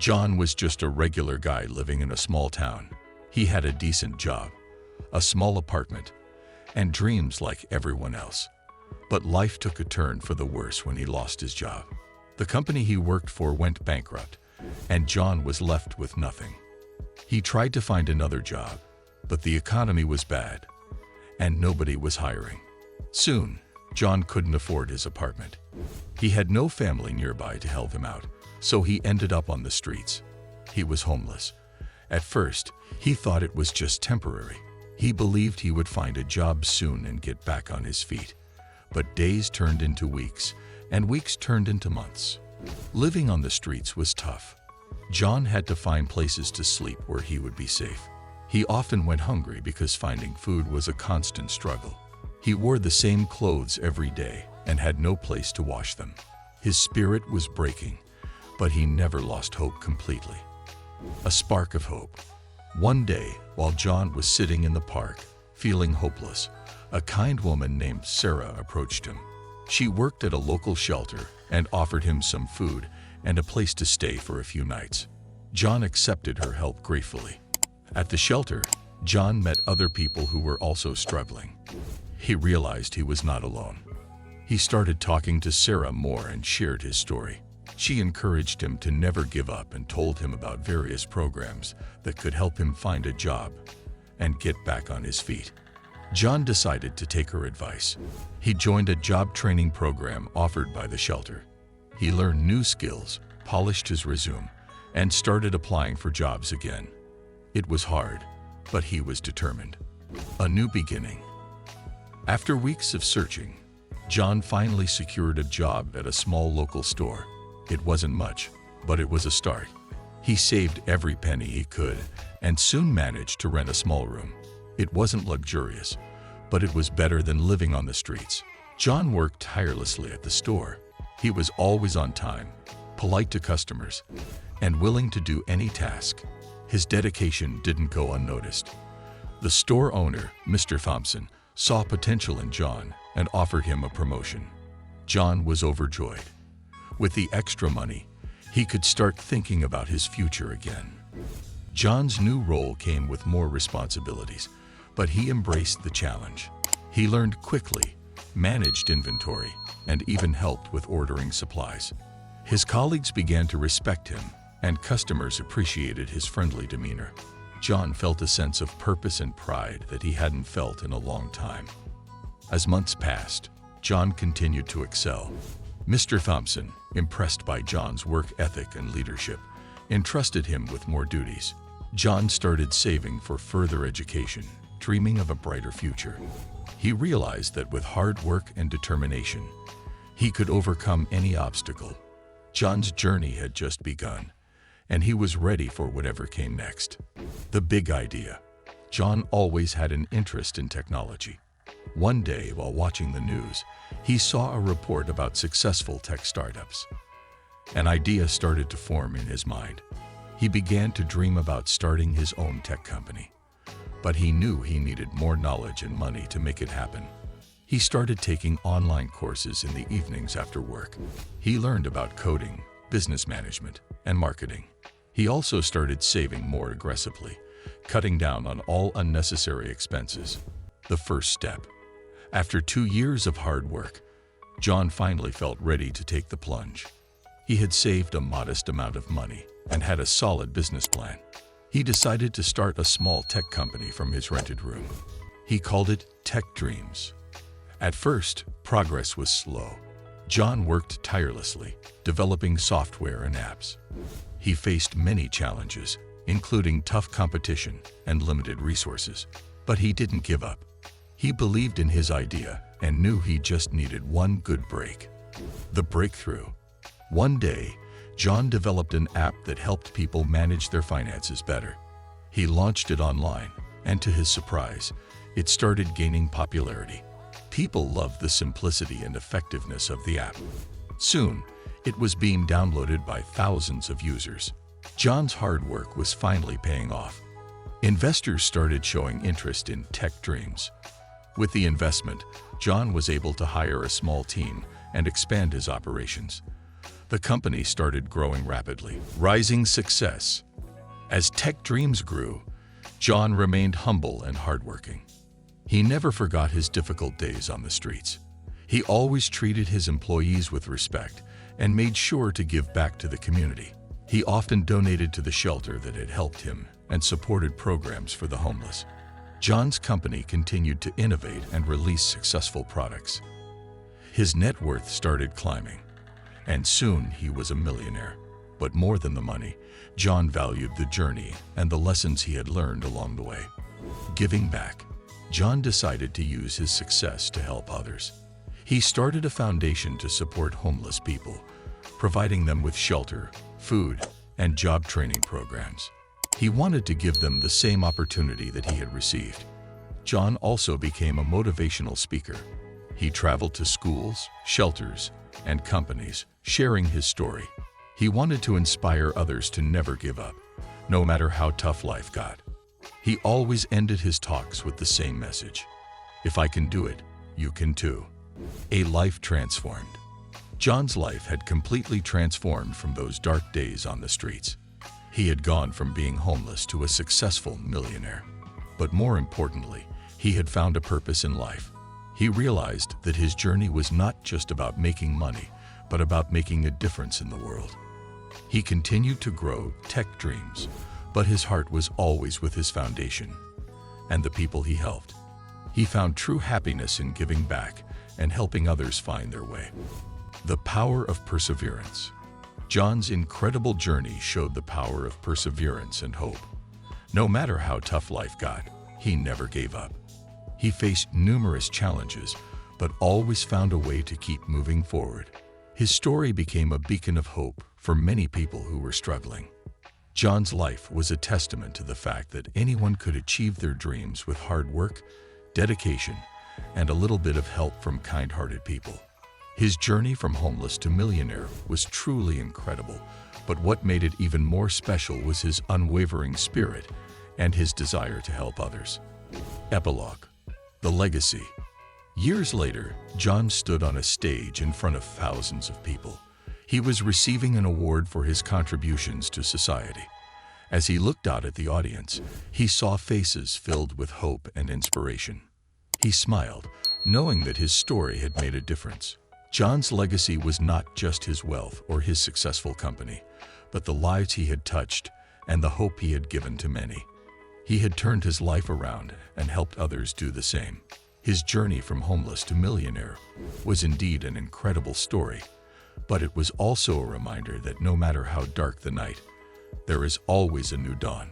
John was just a regular guy living in a small town. He had a decent job, a small apartment, and dreams like everyone else. But life took a turn for the worse when he lost his job. The company he worked for went bankrupt, and John was left with nothing. He tried to find another job, but the economy was bad, and nobody was hiring. Soon, John couldn't afford his apartment. He had no family nearby to help him out, so he ended up on the streets. He was homeless. At first, he thought it was just temporary. He believed he would find a job soon and get back on his feet. But days turned into weeks, and weeks turned into months. Living on the streets was tough. John had to find places to sleep where he would be safe. He often went hungry because finding food was a constant struggle. He wore the same clothes every day and had no place to wash them. His spirit was breaking, but he never lost hope completely. A spark of hope. One day, while John was sitting in the park, feeling hopeless, a kind woman named Sarah approached him. She worked at a local shelter and offered him some food and a place to stay for a few nights. John accepted her help gratefully. At the shelter, John met other people who were also struggling. He realized he was not alone. He started talking to Sarah more and shared his story. She encouraged him to never give up and told him about various programs that could help him find a job and get back on his feet. John decided to take her advice. He joined a job training program offered by the shelter. He learned new skills, polished his resume, and started applying for jobs again. It was hard, but he was determined. A new beginning. After weeks of searching, John finally secured a job at a small local store. It wasn't much, but it was a start. He saved every penny he could and soon managed to rent a small room. It wasn't luxurious, but it was better than living on the streets. John worked tirelessly at the store. He was always on time, polite to customers, and willing to do any task. His dedication didn't go unnoticed. The store owner, Mr. Thompson, saw potential in John and offered him a promotion. John was overjoyed. With the extra money, he could start thinking about his future again. John's new role came with more responsibilities, but he embraced the challenge. He learned quickly, managed inventory, and even helped with ordering supplies. His colleagues began to respect him, and customers appreciated his friendly demeanor. John felt a sense of purpose and pride that he hadn't felt in a long time. As months passed, John continued to excel. Mr. Thompson, impressed by John's work ethic and leadership, entrusted him with more duties. John started saving for further education, dreaming of a brighter future. He realized that with hard work and determination, he could overcome any obstacle. John's journey had just begun, and he was ready for whatever came next. The big idea. John always had an interest in technology. One day, while watching the news, he saw a report about successful tech startups. An idea started to form in his mind. He began to dream about starting his own tech company. But he knew he needed more knowledge and money to make it happen. He started taking online courses in the evenings after work. He learned about coding, business management, and marketing. He also started saving more aggressively, cutting down on all unnecessary expenses. The first step. After 2 years of hard work, John finally felt ready to take the plunge. He had saved a modest amount of money and had a solid business plan. He decided to start a small tech company from his rented room. He called it Tech Dreams. At first, progress was slow. John worked tirelessly, developing software and apps. He faced many challenges, including tough competition and limited resources. But he didn't give up. He believed in his idea and knew he just needed one good break. The breakthrough. One day, John developed an app that helped people manage their finances better. He launched it online, and to his surprise, it started gaining popularity. People loved the simplicity and effectiveness of the app. Soon, it was being downloaded by thousands of users. John's hard work was finally paying off. Investors started showing interest in Tech Dreams. With the investment, John was able to hire a small team and expand his operations. The company started growing rapidly, rising success. As tech dreams grew, John remained humble and hardworking. He never forgot his difficult days on the streets. He always treated his employees with respect and made sure to give back to the community. He often donated to the shelter that had helped him and supported programs for the homeless. John's company continued to innovate and release successful products. His net worth started climbing, and soon he was a millionaire. But more than the money, John valued the journey and the lessons he had learned along the way. Giving back, John decided to use his success to help others. He started a foundation to support homeless people, providing them with shelter, food, and job training programs. He wanted to give them the same opportunity that he had received. John also became a motivational speaker. He traveled to schools, shelters, and companies, sharing his story. He wanted to inspire others to never give up, no matter how tough life got. He always ended his talks with the same message: "If I can do it, you can too." A life transformed. John's life had completely transformed from those dark days on the streets. He had gone from being homeless to a successful millionaire. But more importantly, he had found a purpose in life. He realized that his journey was not just about making money, but about making a difference in the world. He continued to grow tech dreams, but his heart was always with his foundation and the people he helped. He found true happiness in giving back and helping others find their way. The power of perseverance. John's incredible journey showed the power of perseverance and hope. No matter how tough life got, he never gave up. He faced numerous challenges, but always found a way to keep moving forward. His story became a beacon of hope for many people who were struggling. John's life was a testament to the fact that anyone could achieve their dreams with hard work, dedication, and a little bit of help from kind-hearted people. His journey from homeless to millionaire was truly incredible, but what made it even more special was his unwavering spirit and his desire to help others. Epilogue. The legacy. Years later, John stood on a stage in front of thousands of people. He was receiving an award for his contributions to society. As he looked out at the audience, he saw faces filled with hope and inspiration. He smiled, knowing that his story had made a difference. John's legacy was not just his wealth or his successful company, but the lives he had touched and the hope he had given to many. He had turned his life around and helped others do the same. His journey from homeless to millionaire was indeed an incredible story, but it was also a reminder that no matter how dark the night, there is always a new dawn.